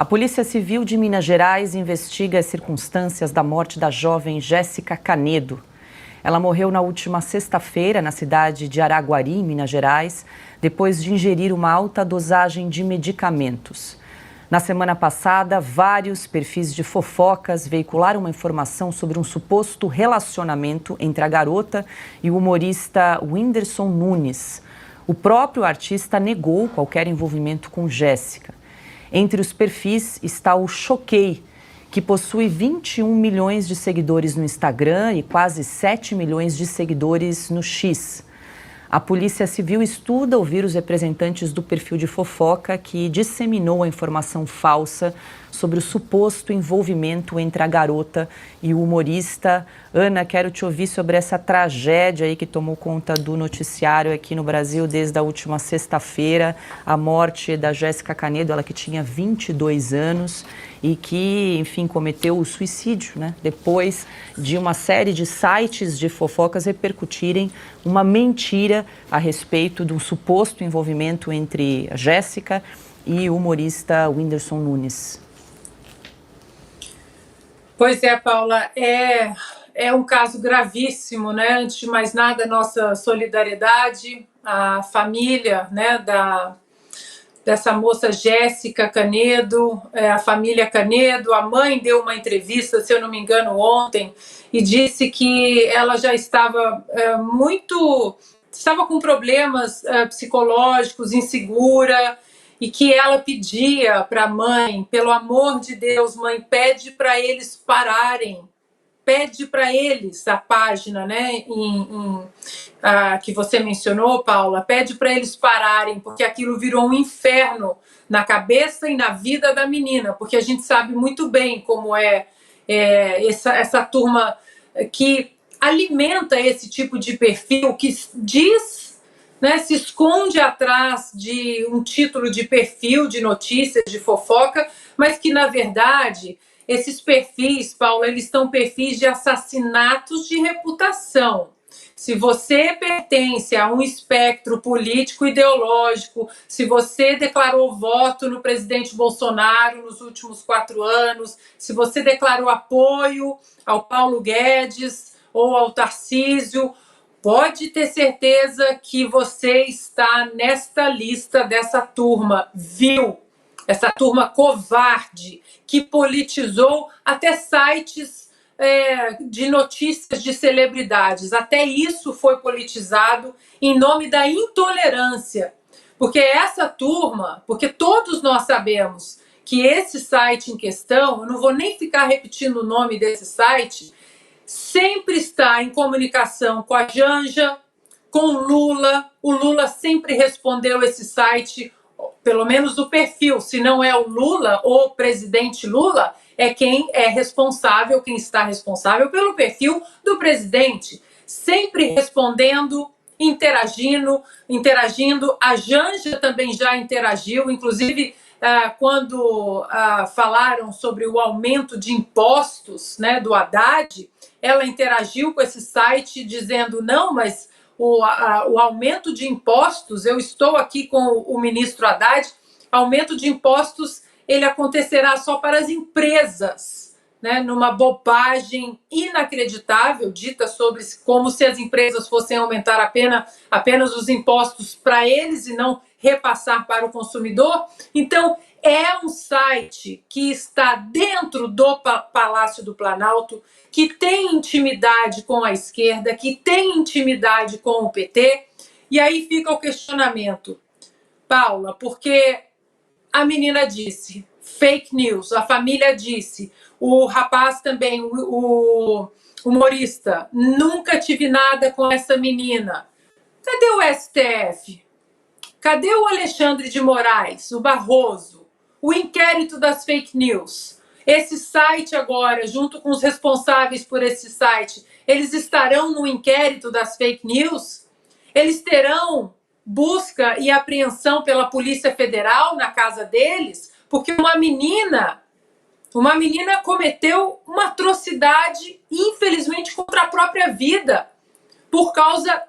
A Polícia Civil de Minas Gerais investiga as circunstâncias da morte da jovem Jéssica Canedo. Ela morreu na última sexta-feira na cidade de Araguari, em Minas Gerais, depois de ingerir uma alta dosagem de medicamentos. Na semana passada, vários perfis de fofocas veicularam uma informação sobre um suposto relacionamento entre a garota e o humorista Whindersson Nunes. O próprio artista negou qualquer envolvimento com Jéssica. Entre os perfis está o Choquei, que possui 21 milhões de seguidores no Instagram e quase 7 milhões de seguidores no X. A Polícia Civil estuda ouvir os representantes do perfil de fofoca que disseminou a informação falsa sobre o suposto envolvimento entre a garota e o humorista. Ana, quero te ouvir sobre essa tragédia aí que tomou conta do noticiário aqui no Brasil desde a última sexta-feira, a morte da Jéssica Canedo, ela que tinha 22 anos e que, enfim, cometeu o suicídio, né? Depois de uma série de sites de fofocas repercutirem uma mentira a respeito de um suposto envolvimento entre a Jéssica e o humorista Whindersson Nunes. Pois é, Paula, é um caso gravíssimo, né? Antes de mais nada, nossa solidariedade à família, né, dessa moça Jéssica Canedo, a família Canedo. A mãe deu uma entrevista, se eu não me engano, ontem, e disse que ela já estava estava com problemas psicológicos, insegura, e que ela pedia para a mãe, pelo amor de Deus, mãe, pede para eles pararem, pede para eles a página, né, que você mencionou, Paula, pede para eles pararem, porque aquilo virou um inferno na cabeça e na vida da menina, porque a gente sabe muito bem como essa turma que alimenta esse tipo de perfil, que diz, né, se esconde atrás de um título de perfil, de notícias, de fofoca, mas que, na verdade, esses perfis, Paula, eles são perfis de assassinatos de reputação. Se você pertence a um espectro político ideológico, se você declarou voto no presidente Bolsonaro nos últimos 4 anos, se você declarou apoio ao Paulo Guedes ou ao Tarcísio, pode ter certeza que você está nesta lista dessa turma vil, essa turma covarde, que politizou até sites de notícias de celebridades. Até isso foi politizado em nome da intolerância. Porque essa turma, porque todos nós sabemos que esse site em questão, eu não vou nem ficar repetindo o nome desse site, sempre está em comunicação com a Janja, com o Lula. O Lula sempre respondeu esse site, pelo menos do perfil. Se não é o Lula ou o presidente Lula, é quem é responsável, quem está responsável pelo perfil do presidente. Sempre respondendo, interagindo. A Janja também já interagiu, inclusive quando falaram sobre o aumento de impostos, né, do Haddad, ela interagiu com esse site dizendo, não, mas o aumento de impostos, eu estou aqui com o ministro Haddad, aumento de impostos, ele acontecerá só para as empresas, né, numa bobagem inacreditável, dita sobre como se as empresas fossem aumentar apenas os impostos para eles e não repassar para o consumidor. Então, é um site que está dentro do Palácio do Planalto, que tem intimidade com a esquerda, que tem intimidade com o PT. E aí fica o questionamento, Paula, porque a menina disse fake news, a família disse, o rapaz também, o humorista, nunca tive nada com essa menina. Cadê o STF? Cadê o Alexandre de Moraes, o Barroso, o inquérito das fake news? Esse site agora, junto com os responsáveis por esse site, eles estarão no inquérito das fake news? Eles terão busca e apreensão pela Polícia Federal na casa deles? Porque uma menina cometeu uma atrocidade, infelizmente, contra a própria vida, por causa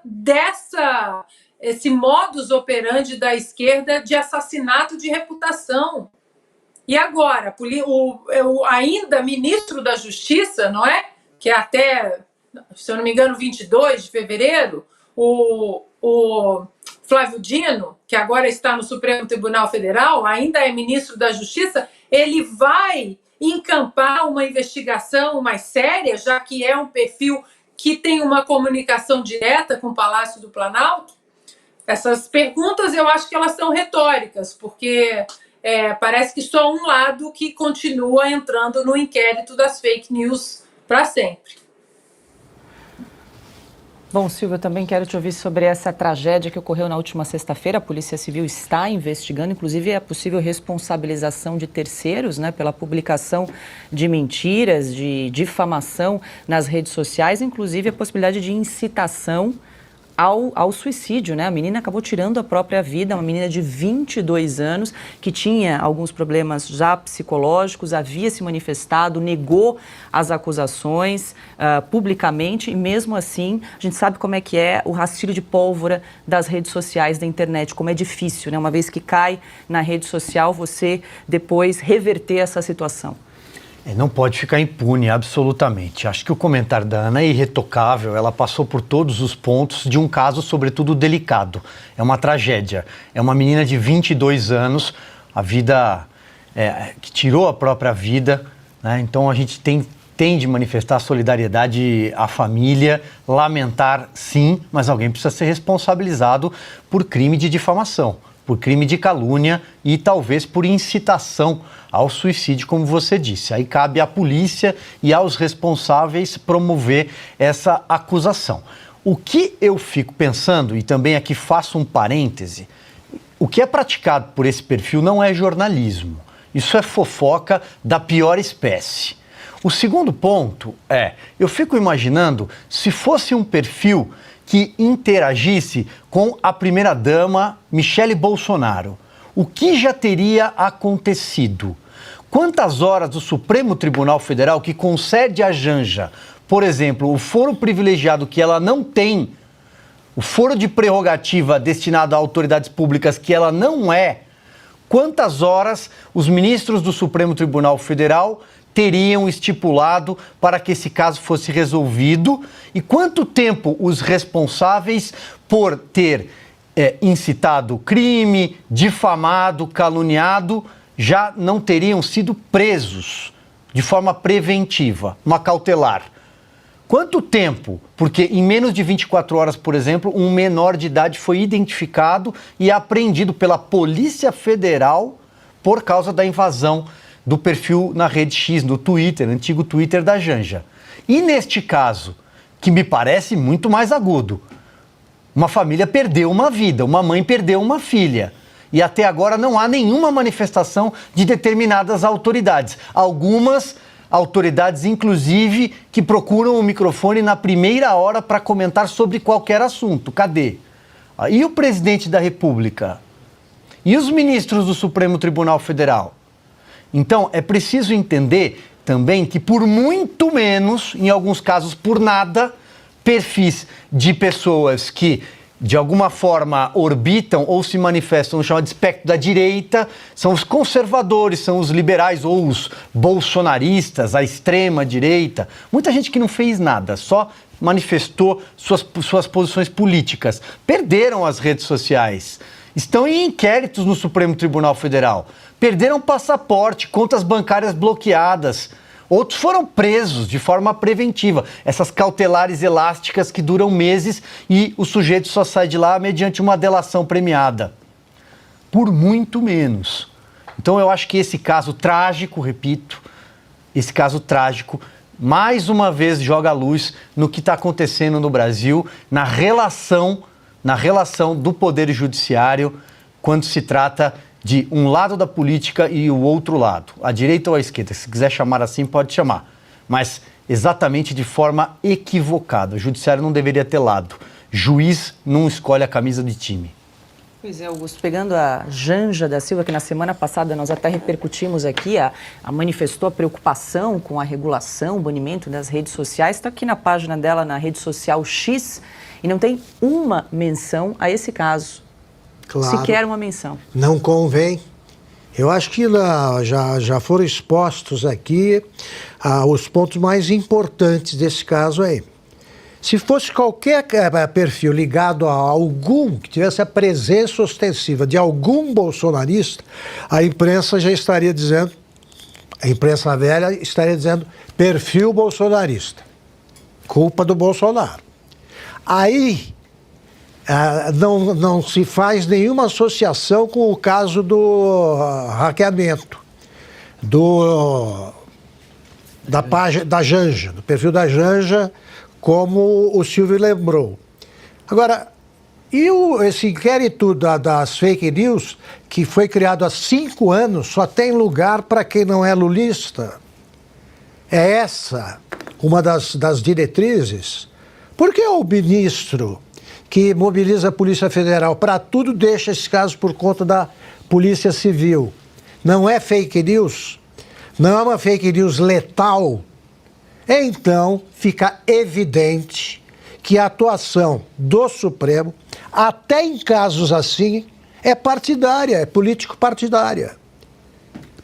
esse modus operandi da esquerda de assassinato de reputação. E agora, o ainda ministro da Justiça, não é? Que é até, se eu não me engano, 22 de fevereiro, o Flávio Dino, que agora está no Supremo Tribunal Federal, ainda é ministro da Justiça, ele vai encampar uma investigação mais séria, já que é um perfil que tem uma comunicação direta com o Palácio do Planalto? Essas perguntas eu acho que elas são retóricas, porque parece que só um lado que continua entrando no inquérito das fake news para sempre. Bom, Silvia, eu também quero te ouvir sobre essa tragédia que ocorreu na última sexta-feira. A Polícia Civil está investigando, inclusive a possível responsabilização de terceiros, né, pela publicação de mentiras, de difamação nas redes sociais, inclusive a possibilidade de incitação ao suicídio, né? A menina acabou tirando a própria vida, uma menina de 22 anos, que tinha alguns problemas já psicológicos, havia se manifestado, negou as acusações publicamente, e mesmo assim, a gente sabe como é que é o rastilho de pólvora das redes sociais, da internet, como é difícil, né? Uma vez que cai na rede social, você depois reverter essa situação. Não pode ficar impune, absolutamente. Acho que o comentário da Ana é irretocável, ela passou por todos os pontos de um caso, sobretudo, delicado. É uma tragédia. É uma menina de 22 anos, a vida que tirou a própria vida, né? Então a gente tem de manifestar solidariedade à família, lamentar sim, mas alguém precisa ser responsabilizado por crime de difamação, por crime de calúnia e talvez por incitação ao suicídio, como você disse. Aí cabe à polícia e aos responsáveis promover essa acusação. O que eu fico pensando, e também aqui faço um parêntese, o que é praticado por esse perfil não é jornalismo. Isso é fofoca da pior espécie. O segundo ponto eu fico imaginando se fosse um perfil que interagisse com a primeira-dama Michele Bolsonaro. O que já teria acontecido? Quantas horas o Supremo Tribunal Federal, que concede à Janja, por exemplo, o foro privilegiado que ela não tem, o foro de prerrogativa destinado a autoridades públicas que ela não é, quantas horas os ministros do Supremo Tribunal Federal teriam estipulado para que esse caso fosse resolvido e quanto tempo os responsáveis por ter incitado crime, difamado, caluniado, já não teriam sido presos de forma preventiva, uma cautelar. Quanto tempo? Porque em menos de 24 horas, por exemplo, um menor de idade foi identificado e apreendido pela Polícia Federal por causa da invasão do perfil na rede X, no Twitter, antigo Twitter da Janja. E neste caso, que me parece muito mais agudo, uma família perdeu uma vida, uma mãe perdeu uma filha. E até agora não há nenhuma manifestação de determinadas autoridades. Algumas autoridades, inclusive, que procuram o microfone na primeira hora para comentar sobre qualquer assunto. Cadê? E o presidente da República? E os ministros do Supremo Tribunal Federal? Então, é preciso entender também que por muito menos, em alguns casos por nada, perfis de pessoas que de alguma forma orbitam ou se manifestam no chamado espectro da direita, são os conservadores, são os liberais ou os bolsonaristas, a extrema direita. Muita gente que não fez nada, só manifestou suas posições políticas. Perderam as redes sociais, estão em inquéritos no Supremo Tribunal Federal, perderam passaporte, contas bancárias bloqueadas. Outros foram presos de forma preventiva, essas cautelares elásticas que duram meses e o sujeito só sai de lá mediante uma delação premiada. Por muito menos. Então eu acho que esse caso trágico, repito, esse caso trágico, mais uma vez joga luz no que está acontecendo no Brasil, na relação do Poder Judiciário quando se trata de um lado da política e o outro lado, a direita ou a esquerda, se quiser chamar assim, pode chamar, mas exatamente de forma equivocada. O judiciário não deveria ter lado. Juiz não escolhe a camisa de time. Pois é, Augusto, pegando a Janja da Silva, que na semana passada nós até repercutimos aqui, manifestou a preocupação com a regulação, o banimento das redes sociais, está aqui na página dela, na rede social X, e não tem uma menção a esse caso. Claro. Sequer uma menção. Não convém. Eu acho que já foram expostos aqui os pontos mais importantes desse caso aí. Se fosse qualquer perfil ligado a algum, que tivesse a presença ostensiva de algum bolsonarista, a imprensa já estaria dizendo, a imprensa velha estaria dizendo perfil bolsonarista, culpa do Bolsonaro. Aí não se faz nenhuma associação com o caso do hackeamento, da página da Janja, do perfil da Janja, como o Silvio lembrou. Agora, esse inquérito das fake news, que foi criado há 5 anos, só tem lugar para quem não é lulista? É essa uma das diretrizes? Por que o ministro que mobiliza a Polícia Federal para tudo deixa esse caso por conta da Polícia Civil? Não é fake news? Não é uma fake news letal? Então, fica evidente que a atuação do Supremo, até em casos assim, é partidária, é político-partidária.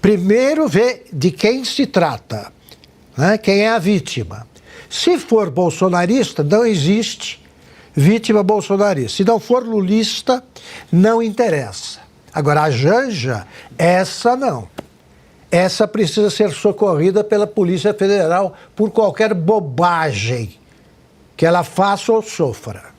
Primeiro vê de quem se trata, né? Quem é a vítima. Se for bolsonarista, não existe vítima bolsonarista. Se não for lulista, não interessa. Agora, a Janja, essa não. Essa precisa ser socorrida pela Polícia Federal por qualquer bobagem que ela faça ou sofra.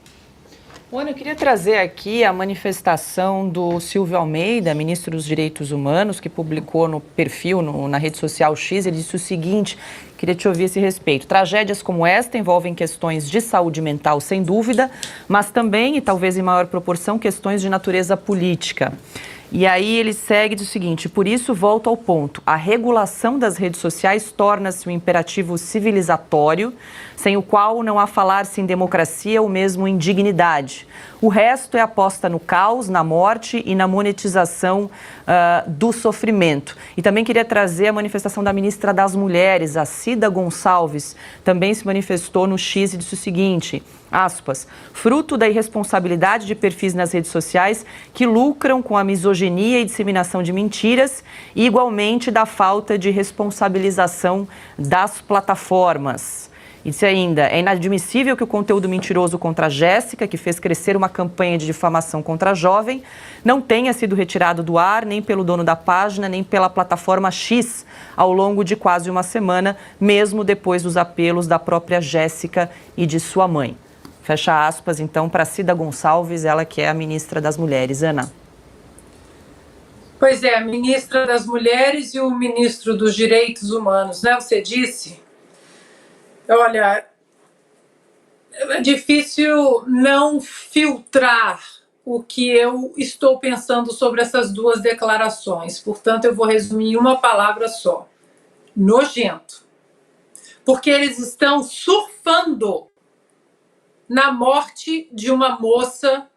Ana, eu queria trazer aqui a manifestação do Silvio Almeida, ministro dos Direitos Humanos, que publicou no perfil, na rede social X. Ele disse o seguinte, queria te ouvir a esse respeito. Tragédias como esta envolvem questões de saúde mental, sem dúvida, mas também, e talvez em maior proporção, questões de natureza política. E aí ele segue do seguinte, por isso volto ao ponto, a regulação das redes sociais torna-se um imperativo civilizatório, sem o qual não há falar-se em democracia ou mesmo em dignidade. O resto é aposta no caos, na morte e na monetização do sofrimento. E também queria trazer a manifestação da ministra das Mulheres, a Cida Gonçalves, também se manifestou no X e disse o seguinte, aspas, fruto da irresponsabilidade de perfis nas redes sociais que lucram com a misoginia e disseminação de mentiras e igualmente da falta de responsabilização das plataformas. E disse ainda, é inadmissível que o conteúdo mentiroso contra a Jéssica, que fez crescer uma campanha de difamação contra a jovem, não tenha sido retirado do ar nem pelo dono da página, nem pela plataforma X, ao longo de quase uma semana, mesmo depois dos apelos da própria Jéssica e de sua mãe. Fecha aspas, então, para Cida Gonçalves, ela que é a ministra das Mulheres. Ana. Pois é, a ministra das Mulheres e o ministro dos Direitos Humanos, né? Você disse... Olha, é difícil não filtrar o que eu estou pensando sobre essas duas declarações. Portanto, eu vou resumir em uma palavra só. Nojento. Porque eles estão surfando na morte de uma moça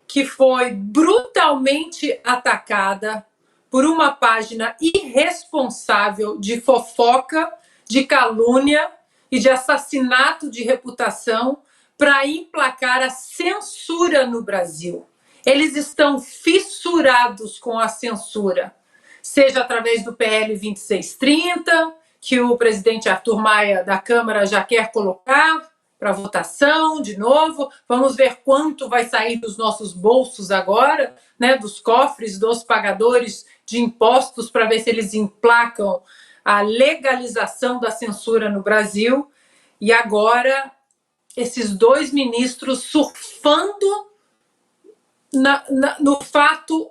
que foi brutalmente atacada por uma página irresponsável de fofoca, de calúnia e de assassinato de reputação para emplacar a censura no Brasil. Eles estão fissurados com a censura, seja através do PL 2630, que o presidente Arthur Maia da Câmara já quer colocar para votação de novo. Vamos ver quanto vai sair dos nossos bolsos agora, né, dos cofres dos pagadores de impostos, para ver se eles emplacam a legalização da censura no Brasil. E agora, esses dois ministros surfando no fato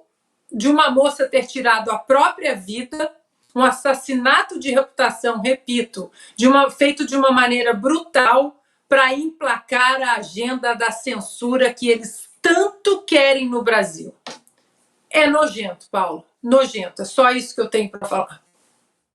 de uma moça ter tirado a própria vida, um assassinato de reputação, repito, feito de uma maneira brutal para emplacar a agenda da censura que eles tanto querem no Brasil. É nojento, Paulo, nojento. É só isso que eu tenho para falar.